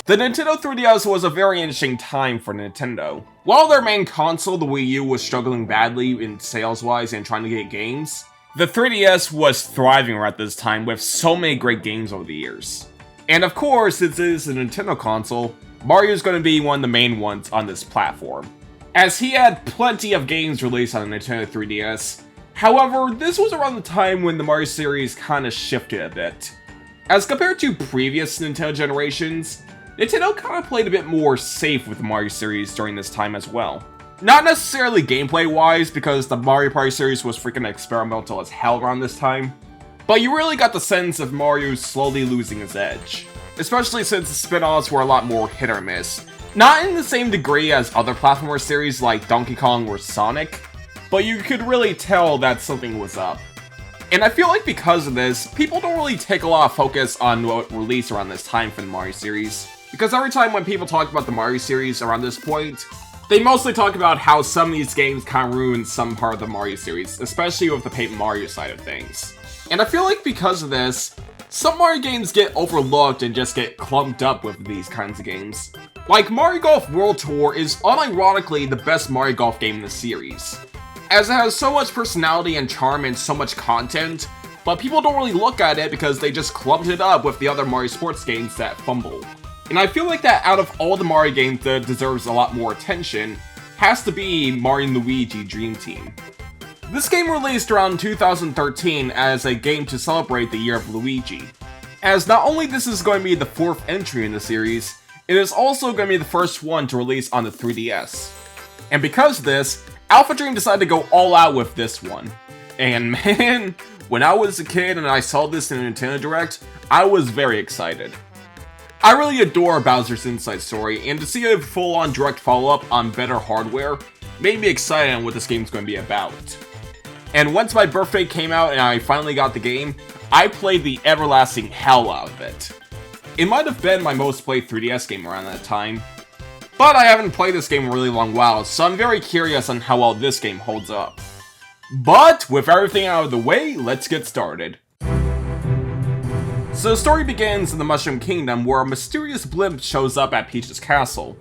The Nintendo 3DS was a very interesting time for Nintendo. While their main console, the Wii U, was struggling badly in sales-wise and trying to get games, the 3DS was thriving at this time with so many great games over the years. And of course, since it is a Nintendo console, Mario is going to be one of the main ones on this platform, as he had plenty of games released on the Nintendo 3DS. However, this was around the time when the Mario series kinda shifted a bit. As compared to previous Nintendo generations, Nintendo kinda played a bit more safe with the Mario series during this time as well. Not necessarily gameplay-wise, because the Mario Party series was freaking experimental as hell around this time, but you really got the sense of Mario slowly losing his edge. Especially since the spin-offs were a lot more hit or miss. Not in the same degree as other platformer series like Donkey Kong or Sonic, but you could really tell that something was up. And I feel like because of this, people don't really take a lot of focus on what released around this time for the Mario series. Because every time when people talk about the Mario series around this point, they mostly talk about how some of these games kind of ruined some part of the Mario series, especially with the Paper Mario side of things. And I feel like because of this, some Mario games get overlooked and just get clumped up with these kinds of games. Like Mario Golf World Tour is unironically the best Mario Golf game in the series, as it has so much personality and charm and so much content, but people don't really look at it because they just clumped it up with the other Mario sports games that fumble. And I feel like that out of all the Mario games that deserves a lot more attention, has to be Mario & Luigi Dream Team. This game released around 2013 as a game to celebrate the year of Luigi, as not only this is going to be the 4th entry in the series, it is also going to be the first one to release on the 3DS. And because of this, Alpha Dream decided to go all out with this one. And man, when I was a kid and I saw this in a Nintendo Direct, I was very excited. I really adore Bowser's Inside Story, and to see a full-on direct follow-up on better hardware made me excited on what this game's going to be about. And once my birthday came out and I finally got the game, I played the everlasting hell out of it. It might have been my most played 3DS game around that time, but I haven't played this game in a really long while, so I'm very curious on how well this game holds up. But with everything out of the way, let's get started. So the story begins in the Mushroom Kingdom, where a mysterious blimp shows up at Peach's castle.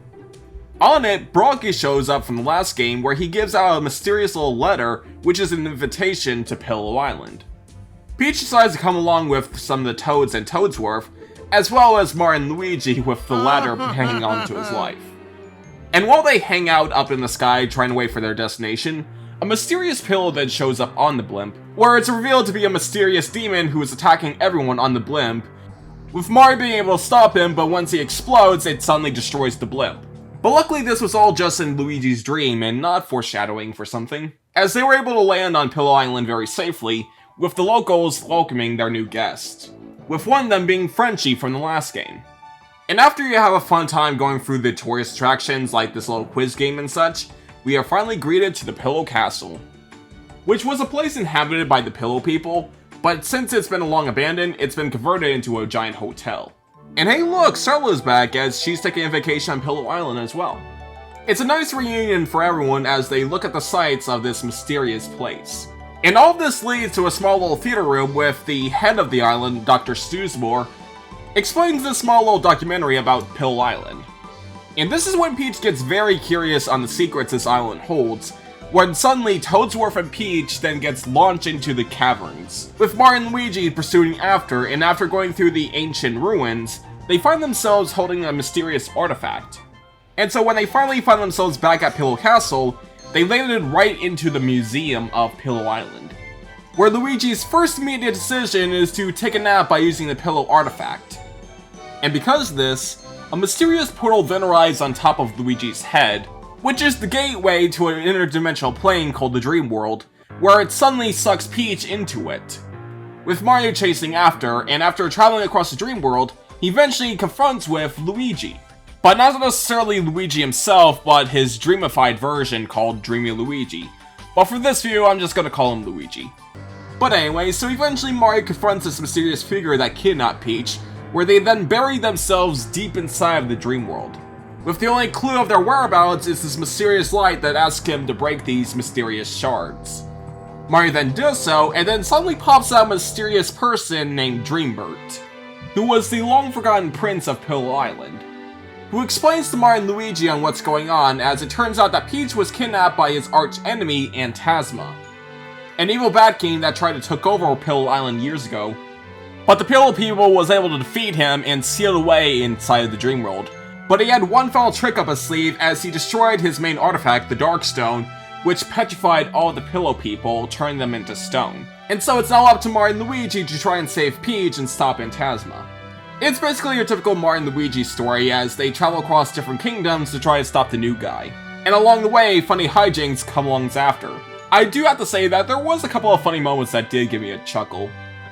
On it, Bronky shows up from the last game, where he gives out a mysterious little letter, which is an invitation to Pillow Island. Peach decides to come along with some of the Toads and Toadsworth, as well as Mario and Luigi, with the latter hanging on to his life. And while they hang out up in the sky trying to wait for their destination, a mysterious pillow then shows up on the blimp, where it's revealed to be a mysterious demon who is attacking everyone on the blimp, with Mario being able to stop him, but once he explodes, it suddenly destroys the blimp. But luckily this was all just in Luigi's dream and not foreshadowing for something, as they were able to land on Pillow Island very safely, with the locals welcoming their new guest, with one of them being Frenchie from the last game. And after you have a fun time going through the tourist attractions like this little quiz game and such, we are finally greeted to the Pillow Castle, which was a place inhabited by the Pillow people, but since it's been long abandoned, it's been converted into a giant hotel. And hey look, Starla's back as she's taking a vacation on Pillow Island as well. It's a nice reunion for everyone as they look at the sights of this mysterious place. And all of this leads to a small little theater room with the head of the island, Dr. Stoosmore, explains this small little documentary about Pillow Island. And this is when Peach gets very curious on the secrets this island holds, when suddenly Toadsworth and Peach then gets launched into the caverns, with Mario and Luigi pursuing after, and after going through the ancient ruins, they find themselves holding a mysterious artifact. And so when they finally find themselves back at Pillow Castle, they landed right into the museum of Pillow Island, where Luigi's first immediate decision is to take a nap by using the Pillow artifact. And because of this, a mysterious portal then arrives on top of Luigi's head, which is the gateway to an interdimensional plane called the Dream World, where it suddenly sucks Peach into it, with Mario chasing after, and after traveling across the Dream World, he eventually confronts with Luigi. But not necessarily Luigi himself, but his dreamified version called Dreamy Luigi. But for this view, I'm just gonna call him Luigi. But anyway, so eventually Mario confronts this mysterious figure that kidnapped Peach, where they then bury themselves deep inside of the Dream World, with the only clue of their whereabouts is this mysterious light that asks him to break these mysterious shards. Mario then does so, and then suddenly pops out a mysterious person named Dreambert, who was the long-forgotten prince of Pillow Island. who explains to Mario and Luigi on what's going on, as it turns out that Peach was kidnapped by his arch-enemy, Phantasma, an evil Bat King that tried to take over Pillow Island years ago. But the Pillow People was able to defeat him and seal away inside of the Dream World. But he had one foul trick up his sleeve as he destroyed his main artifact, the Dark Stone, which petrified all the Pillow People, turning them into stone. And so it's now up to Mario and Luigi to try and save Peach and stop Phantasma. It's basically your typical Mario and Luigi story as they travel across different kingdoms to try to stop the new guy. And along the way, funny hijinks come along after. I do have to say that there was a couple of funny moments that did give me a chuckle.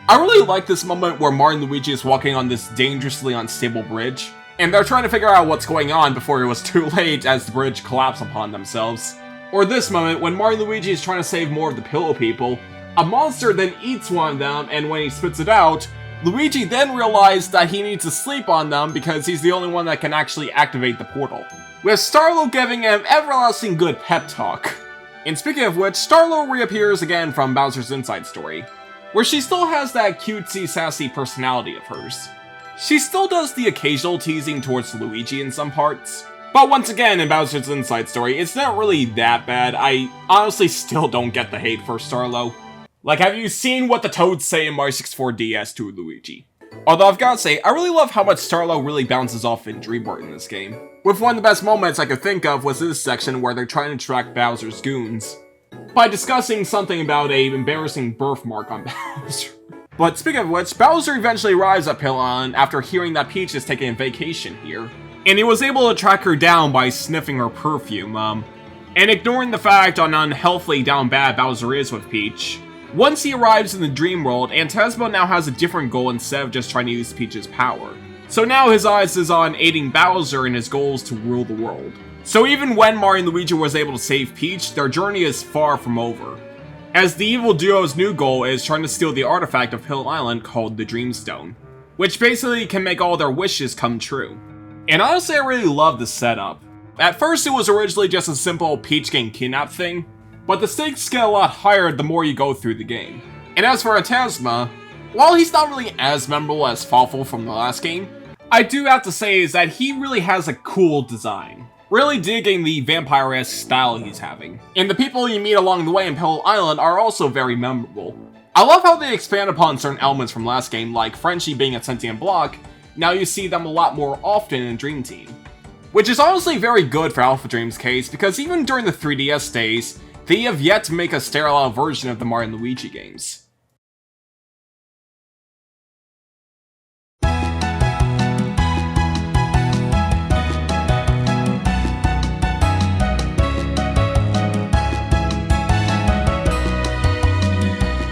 I really like this moment where Mario and Luigi is walking on this dangerously unstable bridge, and they're trying to figure out what's going on before it was too late as the bridge collapsed upon themselves. Or this moment when Mario and Luigi is trying to save more of the Pillow People, a monster then eats one of them, and when he spits it out, Luigi then realized that he needs to sleep on them because he's the only one that can actually activate the portal, with Starlo giving him everlasting good pep talk. And speaking of which, Starlo reappears again from Bowser's Inside Story, where she still has that cutesy, sassy personality of hers. She still does the occasional teasing towards Luigi in some parts, but once again in Bowser's Inside Story, it's not really that bad. I honestly still don't get the hate for Starlo. Like, have you seen what the Toads say in Mario 64 DS to Luigi? Although I've gotta say, I really love how much Starlo really bounces off in Dream World in this game. With one of the best moments I could think of was this section where they're trying to track Bowser's goons by discussing something about a embarrassing birthmark on Bowser. But speaking of which, Bowser eventually arrives at Pillow Island after hearing that Peach is taking a vacation here. And he was able to track her down by sniffing her perfume, and ignoring the fact on how unhealthily down bad Bowser is with Peach. Once he arrives in the Dream World, Phantasma now has a different goal instead of just trying to use Peach's power. So now his eyes is on aiding Bowser in his goals to rule the world. So even when Mario and Luigi was able to save Peach, their journey is far from over, as the evil duo's new goal is trying to steal the artifact of Pillow Island called the Dreamstone, which basically can make all their wishes come true. And honestly, I really love the setup. At first it was originally just a simple Peach getting kidnapped thing, but the stakes get a lot higher the more you go through the game. And as for Phantasma, while he's not really as memorable as Fawful from the last game, I do have to say is that he really has a cool design. Really digging the vampire-esque style he's having. And the people you meet along the way in Pillow Island are also very memorable. I love how they expand upon certain elements from last game, like Frenchie being a sentient block. Now you see them a lot more often in Dream Team. Which is honestly very good for Alpha Dream's case, because even during the 3DS days, they have yet to make a sterile version of the Mario and Luigi games.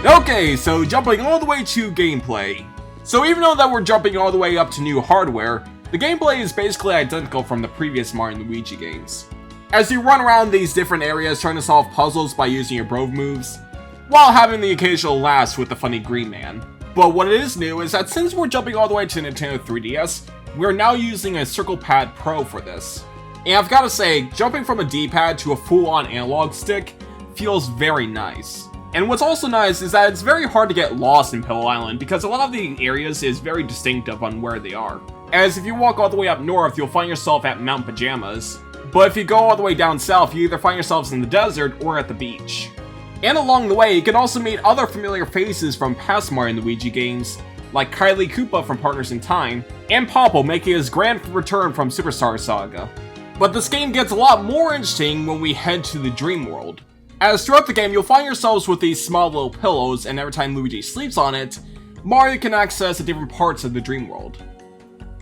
Okay, so jumping all the way to gameplay. So even though that we're jumping all the way up to new hardware, the gameplay is basically identical from the previous Mario and Luigi games, as you run around these different areas trying to solve puzzles by using your Brove moves, while having the occasional laughs with the funny green man. But what is new is that since we're jumping all the way to Nintendo 3DS, we're now using a Circle Pad Pro for this. And I've gotta say, jumping from a D-pad to a full-on analog stick feels very nice. And what's also nice is that it's very hard to get lost in Pillow Island because a lot of the areas is very distinctive on where they are. As if you walk all the way up north, you'll find yourself at Mount Pajamas. But if you go all the way down south, you either find yourselves in the desert or at the beach. And along the way, you can also meet other familiar faces from past Mario and Luigi games, like Kylie Koopa from Partners in Time, and Popple making his grand return from Superstar Saga. But this game gets a lot more interesting when we head to the Dream World, as throughout the game you'll find yourselves with these small little pillows, and every time Luigi sleeps on it, Mario can access the different parts of the Dream World,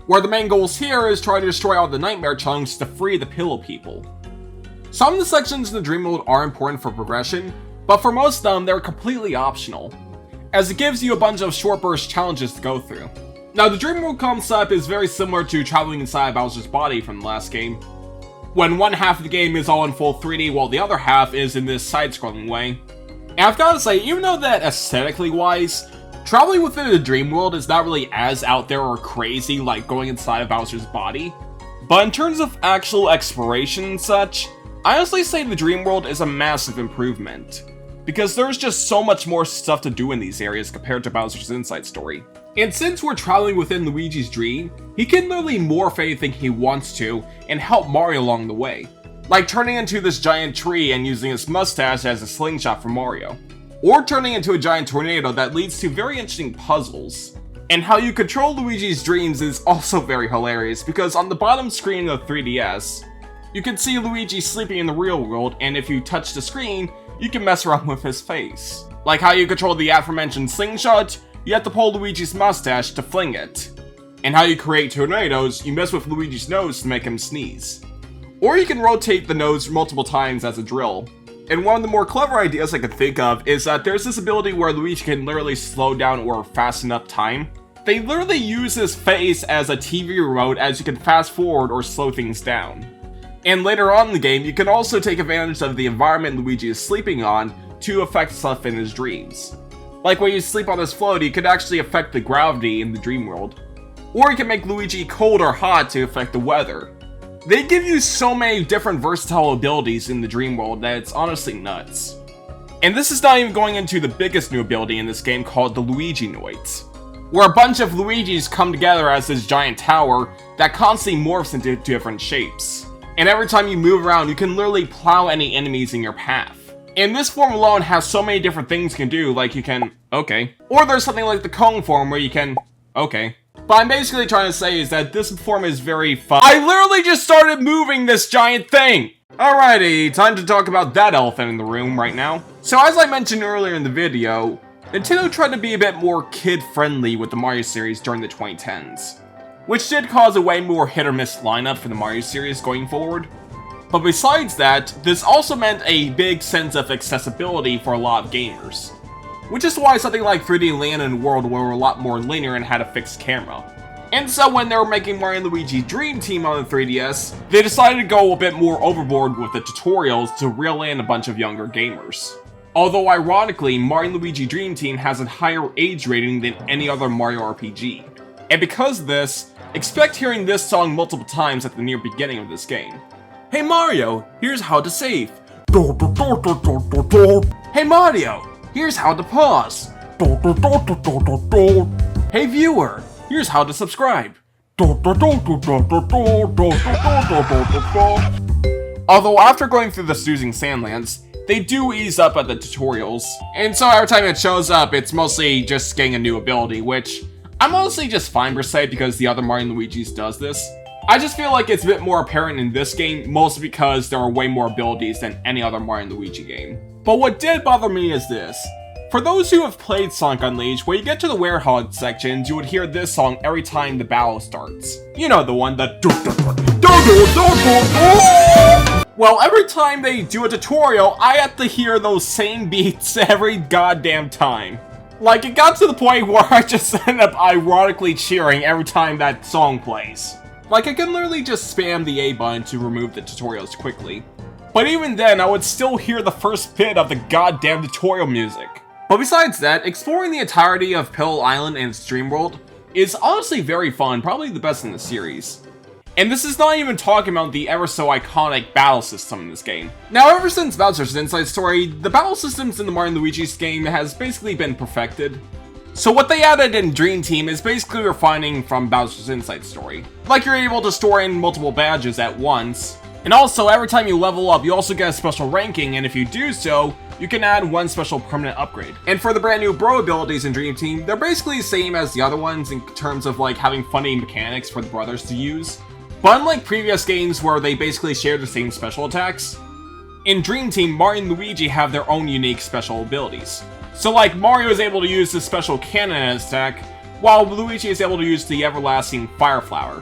where the main goals here is trying to destroy all the nightmare chunks to free the Pillow People. Some of the sections in the Dream World are important for progression, but for most of them they're completely optional, as it gives you a bunch of short burst challenges to go through. Now the Dream World concept is very similar to traveling inside Bowser's body from the last game, when one half of the game is all in full 3D while the other half is in this side-scrolling way. And I've gotta say, even though that aesthetically wise, traveling within the Dream World is not really as out there or crazy like going inside of Bowser's body, but in terms of actual exploration and such, I honestly say the Dream World is a massive improvement. because there's just so much more stuff to do in these areas compared to Bowser's Inside Story. And since we're traveling within Luigi's dream, he can literally morph anything he wants to and help Mario along the way. Like turning into this giant tree and using his mustache as a slingshot for Mario. Or turning into a giant tornado that leads to very interesting puzzles. And how you control Luigi's dreams is also very hilarious, because on the bottom screen of 3DS, you can see Luigi sleeping in the real world, and if you touch the screen, you can mess around with his face. Like how you control the aforementioned slingshot, you have to pull Luigi's mustache to fling it. And how you create tornadoes, you mess with Luigi's nose to make him sneeze. Or you can rotate the nose multiple times as a drill. And one of the more clever ideas I could think of is that there's this ability where Luigi can literally slow down or fasten up time. They literally use his face as a TV remote, as you can fast forward or slow things down. And later on in the game, you can also take advantage of the environment Luigi is sleeping on to affect stuff in his dreams. Like when you sleep on this float, you could actually affect the gravity in the dream world. Or you can make Luigi cold or hot to affect the weather. They give you so many different versatile abilities in the dream world that it's honestly nuts. And this is not even going into the biggest new ability in this game called the Luigi Noids, where a bunch of Luigis come together as this giant tower that constantly morphs into different shapes. And every time you move around, you can literally plow any enemies in your path. And this form alone has so many different things you can do, like you can, okay. Or there's something like the cone form where you can, okay. But I'm basically trying to say is that this form is very fun. I literally just started moving this giant thing! Alrighty, time to talk about that elephant in the room right now. So as I mentioned earlier in the video, Nintendo tried to be a bit more kid-friendly with the Mario series during the 2010s. Which did cause a way more hit-or-miss lineup for the Mario series going forward. But besides that, this also meant a big sense of accessibility for a lot of gamers. Which is why something like 3D Land and World were a lot more linear and had a fixed camera. And so when they were making Mario & Luigi Dream Team on the 3DS, they decided to go a bit more overboard with the tutorials to reel in a bunch of younger gamers. Although ironically, Mario & Luigi Dream Team has a higher age rating than any other Mario RPG. And because of this, expect hearing this song multiple times at the near beginning of this game. Hey Mario, here's how to save. Hey Mario, here's how to pause. Hey viewer, here's how to subscribe. Although after going through the snoozing Sandlands, they do ease up at the tutorials. And so every time it shows up, it's mostly just getting a new ability, which I'm honestly just fine per se because the other Mario & Luigi's does this. I just feel like it's a bit more apparent in this game, mostly because there are way more abilities than any other Mario & Luigi game. But what did bother me is this. For those who have played Sonic Unleashed, when you get to the Werehog sections, you would hear this song every time the battle starts. You know, the one that... Well, every time they do a tutorial, I have to hear those same beats every goddamn time. Like, it got to the point where I just end up ironically cheering every time that song plays. Like, I can literally just spam the A button to remove the tutorials quickly. But even then, I would still hear the first bit of the goddamn tutorial music. But besides that, exploring the entirety of Pill Island and its dream world is honestly very fun, probably the best in the series. And this is not even talking about the ever so iconic battle system in this game. Now, ever since Bowser's Inside Story, the battle systems in the Mario & Luigi's game has basically been perfected. So what they added in Dream Team is basically refining from Bowser's Inside Story. Like you're able to store in multiple badges at once. And also, every time you level up, you also get a special ranking, and if you do so, you can add one special permanent upgrade. And for the brand new bro abilities in Dream Team, they're basically the same as the other ones in terms of like having funny mechanics for the brothers to use. But unlike previous games where they basically share the same special attacks, in Dream Team, Mario and Luigi have their own unique special abilities. So like, Mario is able to use the special cannon attack, while Luigi is able to use the everlasting Fire Flower.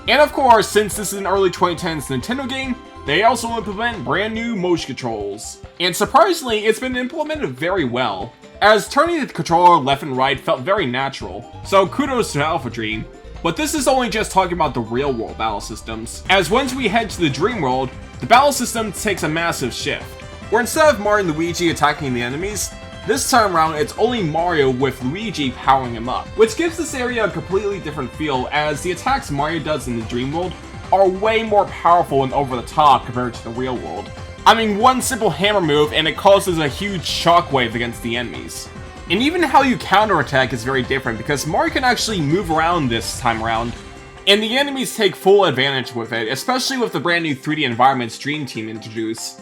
And of course, since this is an early 2010s Nintendo game, they also implement brand new motion controls. And surprisingly, it's been implemented very well, as turning the controller left and right felt very natural, so kudos to Alpha Dream. But this is only just talking about the real world battle systems, as once we head to the dream world, the battle system takes a massive shift, where instead of Mario and Luigi attacking the enemies, this time around it's only Mario with Luigi powering him up, which gives this area a completely different feel, as the attacks Mario does in the dream world are way more powerful and over the top compared to the real world. I mean, one simple hammer move and it causes a huge shockwave against the enemies. And even how you counterattack is very different because Mario can actually move around this time around, and the enemies take full advantage with it, especially with the brand new 3D environments Dream Team introduced.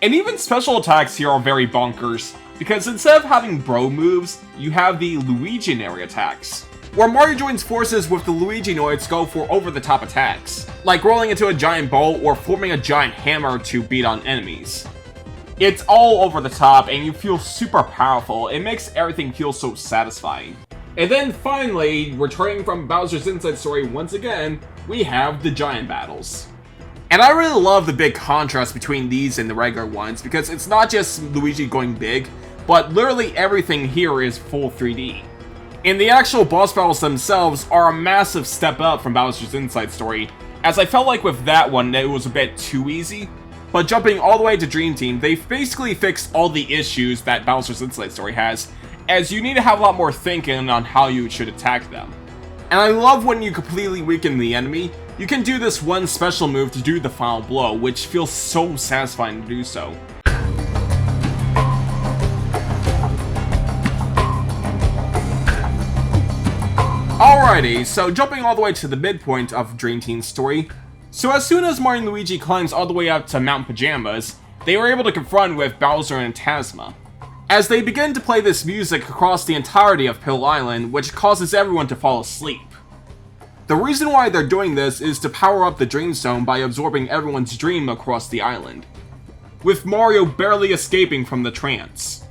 And even special attacks here are very bonkers, because instead of having bro moves, you have the Luigi-nary attacks, where Mario joins forces with the Luigi-noids go for over-the-top attacks, like rolling into a giant ball or forming a giant hammer to beat on enemies. It's all over the top and you feel super powerful. It makes everything feel so satisfying. And then finally, returning from Bowser's Inside Story once again, we have the giant battles. And I really love the big contrast between these and the regular ones because it's not just Luigi going big, but literally everything here is full 3D. And the actual boss battles themselves are a massive step up from Bowser's Inside Story, as I felt like with that one it was a bit too easy. But jumping all the way to Dream Team, they've basically fixed all the issues that Bowser's Inside Story has, as you need to have a lot more thinking on how you should attack them. And I love when you completely weaken the enemy, you can do this one special move to do the final blow, which feels so satisfying to do so. Alrighty, so jumping all the way to the midpoint of Dream Team's story. So as soon as Mario and Luigi climbs all the way up to Mount Pajamas, they were able to confront with Bowser and Tasma, as they begin to play this music across the entirety of Pill Island, which causes everyone to fall asleep. The reason why they're doing this is to power up the Dream Zone by absorbing everyone's dream across the island, with Mario barely escaping from the trance.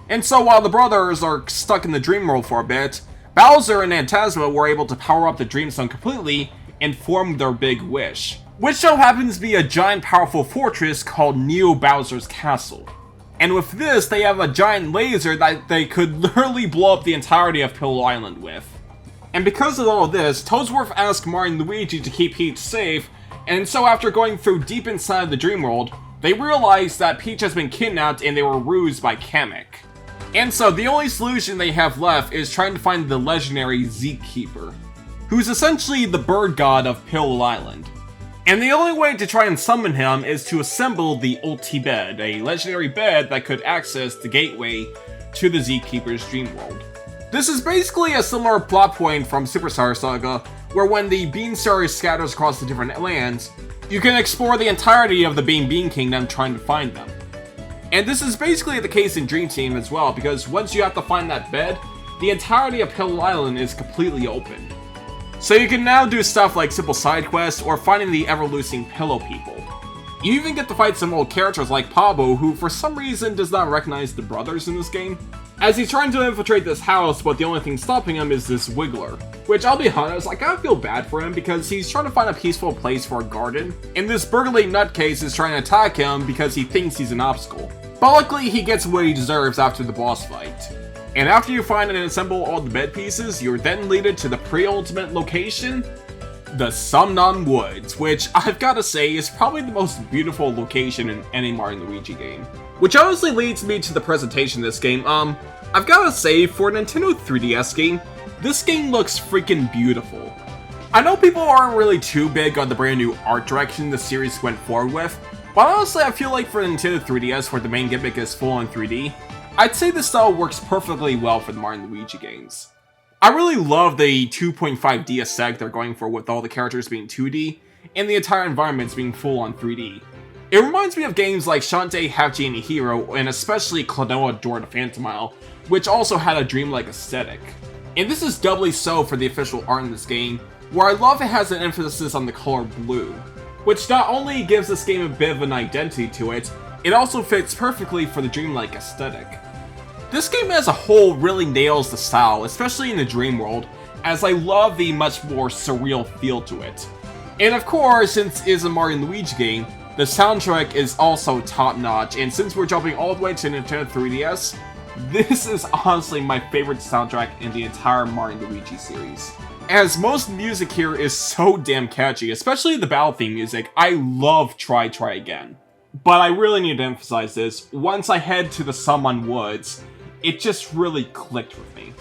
And so while the brothers are stuck in the dream world for a bit, Bowser and Tasma were able to power up the Dream Zone completely and form their big wish, which so happens to be a giant powerful fortress called Neo Bowser's Castle. And with this, they have a giant laser that they could literally blow up the entirety of Pill Island with. And because of all this, Toadsworth asked Mario and Luigi to keep Peach safe, and so after going through deep inside the dream world, they realized that Peach has been kidnapped and they were rused by Kamek. And so the only solution they have left is trying to find the legendary Zkeeper, who's essentially the bird god of Pill Island. And the only way to try and summon him is to assemble the Ulti Bed, a legendary bed that could access the gateway to the Zkeeper's dream world. This is basically a similar plot point from Superstar Saga, where when the Bean Star scatters across the different lands, you can explore the entirety of the Bean Kingdom trying to find them. And this is basically the case in Dream Team as well, because once you have to find that bed, the entirety of Pill Island is completely open. So you can now do stuff like simple side quests or finding the ever-losing Pillow People. You even get to fight some old characters like Pablo, who for some reason does not recognize the brothers in this game, as he's trying to infiltrate this house, but the only thing stopping him is this Wiggler. Which, I'll be honest, I kinda feel bad for him because he's trying to find a peaceful place for a garden, and this burgly nutcase is trying to attack him because he thinks he's an obstacle. But luckily, he gets what he deserves after the boss fight. And after you find and assemble all the bed pieces, you're then leaded to the pre-ultimate location, the Sumnum Woods, which I've gotta say is probably the most beautiful location in any Mario & Luigi game. Which honestly leads me to the presentation of this game. I've gotta say, for a Nintendo 3DS game, this game looks freaking beautiful. I know people aren't really too big on the brand new art direction the series went forward with, but honestly I feel like for the Nintendo 3DS, where the main gimmick is full on 3D, I'd say this style works perfectly well for the Mario & Luigi games. I really love the 2.5D aesthetic they're going for with all the characters being 2D, and the entire environments being full on 3D. It reminds me of games like Shantae, Half Genie Hero, and especially Klonoa Door to Phantomile, which also had a dreamlike aesthetic. And this is doubly so for the official art in this game, where I love it has an emphasis on the color blue, which not only gives this game a bit of an identity to it, it also fits perfectly for the dreamlike aesthetic. This game as a whole really nails the style, especially in the dream world, as I love the much more surreal feel to it. And of course, since it is a Mario & Luigi game, the soundtrack is also top-notch, and since we're jumping all the way to Nintendo 3DS, this is honestly my favorite soundtrack in the entire Mario & Luigi series. As most music here is so damn catchy, especially the battle theme music. I love Try Again. But I really need to emphasize this, once I head to the Summon Woods, it just really clicked with me.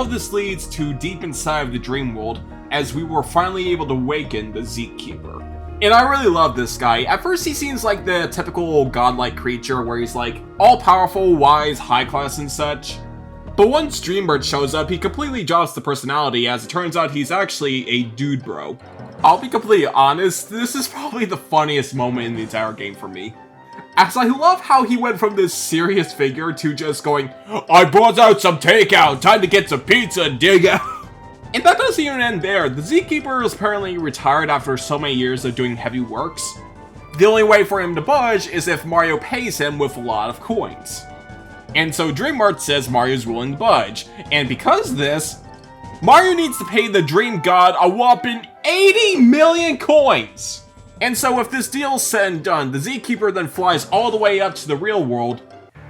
all of this leads to deep inside of the dream world, as we were finally able to awaken the Zkeeper. And I really love this guy. At first he seems like the typical godlike creature where he's like all-powerful, wise, high-class and such. But once Dreambird shows up, he completely drops the personality, as it turns out he's actually a dude bro. I'll be completely honest, this is probably the funniest moment in the entire game for me, as I love how he went from this serious figure to just going, "I brought out some takeout, time to get some pizza and dig out." And that doesn't even end there. The Zkeeper is apparently retired after so many years of doing heavy works. The only way for him to budge is if Mario pays him with a lot of coins. And so DreamArt says Mario's willing to budge, and because of this, Mario needs to pay the Dream God a whopping 80 million coins! And so if this deal's said and done, the Zkeeper then flies all the way up to the real world,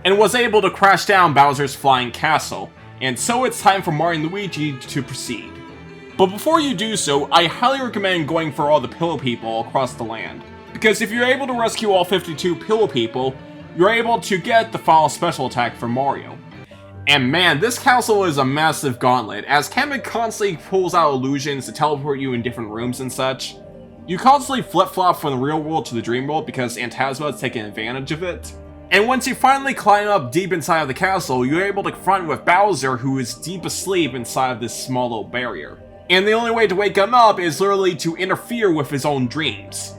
and was able to crash down Bowser's flying castle, and so it's time for Mario and Luigi to proceed. But before you do so, I highly recommend going for all the Pillow People across the land, because if you're able to rescue all 52 Pillow People, you're able to get the final special attack from Mario. And man, this castle is a massive gauntlet, as Kamek constantly pulls out illusions to teleport you in different rooms and such. You constantly flip-flop from the real world to the dream world because Phantasma is taking advantage of it. And once you finally climb up deep inside of the castle, you're able to confront with Bowser, who is deep asleep inside of this small little barrier. And the only way to wake him up is literally to interfere with his own dreams.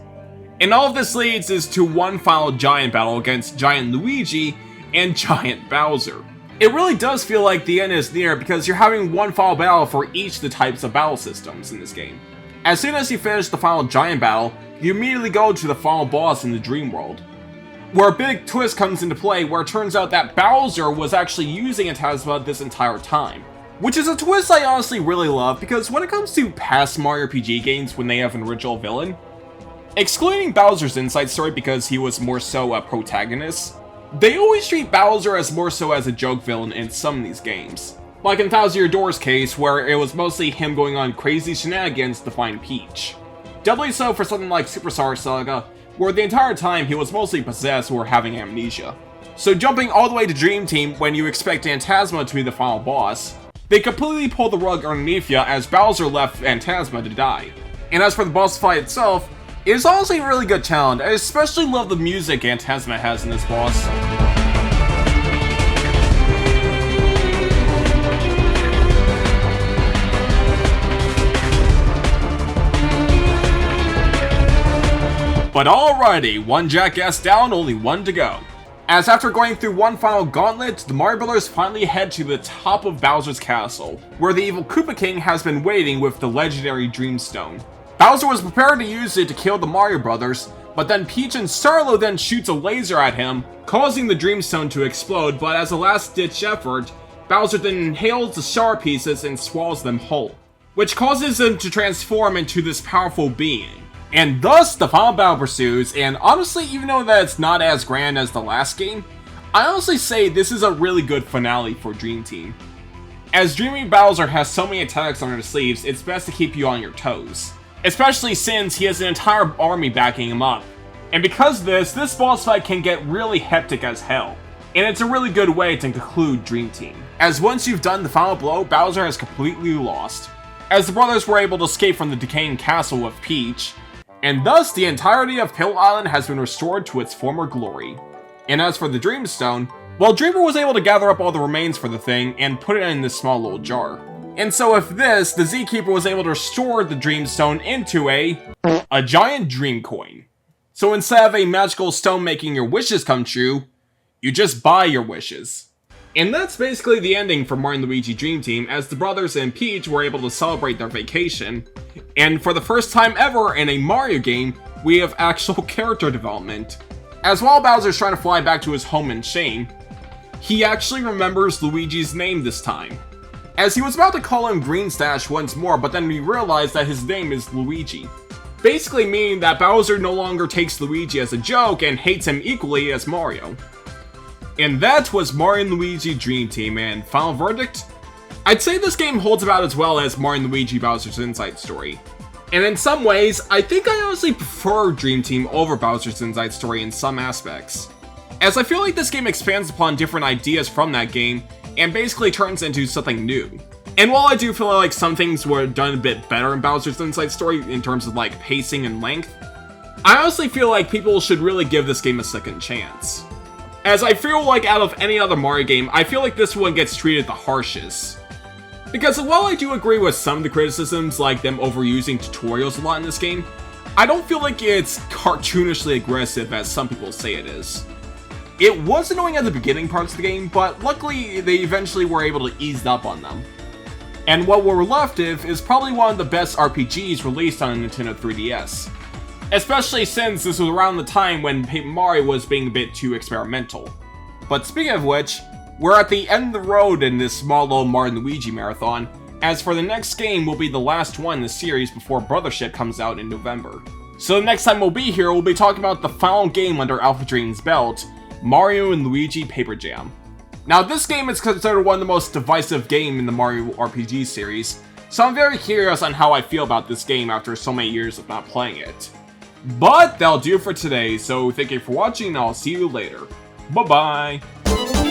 And all of this leads is to one final giant battle against Giant Luigi and Giant Bowser. It really does feel like the end is near because you're having one final battle for each of the types of battle systems in this game. As soon as you finish the final giant battle, you immediately go to the final boss in the dream world, where a big twist comes into play where it turns out that Bowser was actually using Phantasma this entire time. Which is a twist I honestly really love, because when it comes to past Mario RPG games when they have an original villain, excluding Bowser's inside story because he was more so a protagonist, they always treat Bowser as more so as a joke villain in some of these games. Like in Thousand Year Door's case, where it was mostly him going on crazy shenanigans to find Peach. Doubly so for something like Superstar Saga, where the entire time he was mostly possessed or having amnesia. So jumping all the way to Dream Team when you expect Phantasma to be the final boss, they completely pull the rug underneath you as Bowser left Phantasma to die. And as for the boss fight itself, it is honestly a really good challenge. I especially love the music Phantasma has in this boss. But alrighty, one jackass down, only one to go. As after going through one final gauntlet, the Mario Brothers finally head to the top of Bowser's castle, where the evil Koopa King has been waiting with the legendary Dreamstone. Bowser was prepared to use it to kill the Mario Brothers, but then Peach and Starlo then shoots a laser at him, causing the Dreamstone to explode, but as a last-ditch effort, Bowser then inhales the star pieces and swallows them whole, which causes him to transform into this powerful being. And thus, the final battle pursues, and honestly, even though that it's not as grand as the last game, I honestly say this is a really good finale for Dream Team. As Dreamy Bowser has so many attacks on his sleeves, it's best to keep you on your toes. Especially since he has an entire army backing him up. And because of this boss fight can get really hectic as hell. And it's a really good way to conclude Dream Team, as once you've done the final blow, Bowser has completely lost, as the brothers were able to escape from the decaying castle with Peach, and thus the entirety of Pill Island has been restored to its former glory. And as for the Dreamstone, well, Dreamer was able to gather up all the remains for the thing and put it in this small little jar. And so with this, the Zkeeper was able to restore the Dreamstone into a giant dream coin. So instead of a magical stone making your wishes come true, you just buy your wishes. And that's basically the ending for Mario & Luigi Dream Team, as the brothers and Peach were able to celebrate their vacation. And for the first time ever in a Mario game, we have actual character development. As while Bowser's trying to fly back to his home in shame, he actually remembers Luigi's name this time, as he was about to call him Greenstash once more, but then we realized that his name is Luigi. Basically meaning that Bowser no longer takes Luigi as a joke and hates him equally as Mario. And that was Mario & Luigi Dream Team, and final verdict? I'd say this game holds about as well as Mario & Luigi Bowser's Inside Story. And in some ways, I think I honestly prefer Dream Team over Bowser's Inside Story in some aspects, as I feel like this game expands upon different ideas from that game, and basically turns into something new. And while I do feel like some things were done a bit better in Bowser's Inside Story in terms of like pacing and length, I honestly feel like people should really give this game a second chance. As I feel like out of any other Mario game, I feel like this one gets treated the harshest. Because while I do agree with some of the criticisms, like them overusing tutorials a lot in this game, I don't feel like it's cartoonishly aggressive as some people say it is. It was annoying at the beginning parts of the game, but luckily they eventually were able to ease up on them. And what we're left with is probably one of the best RPGs released on a Nintendo 3DS. Especially since this was around the time when Paper Mario was being a bit too experimental. But speaking of which, we're at the end of the road in this small little Mario & Luigi marathon, as for the next game will be the last one in the series before Brothership comes out in November. So the next time we'll be here, we'll be talking about the final game under Alpha Dream's belt, Mario & Luigi Paper Jam. Now this game is considered one of the most divisive games in the Mario RPG series, so I'm very curious on how I feel about this game after so many years of not playing it. But that'll do it for today, so thank you for watching and I'll see you later. Bye bye!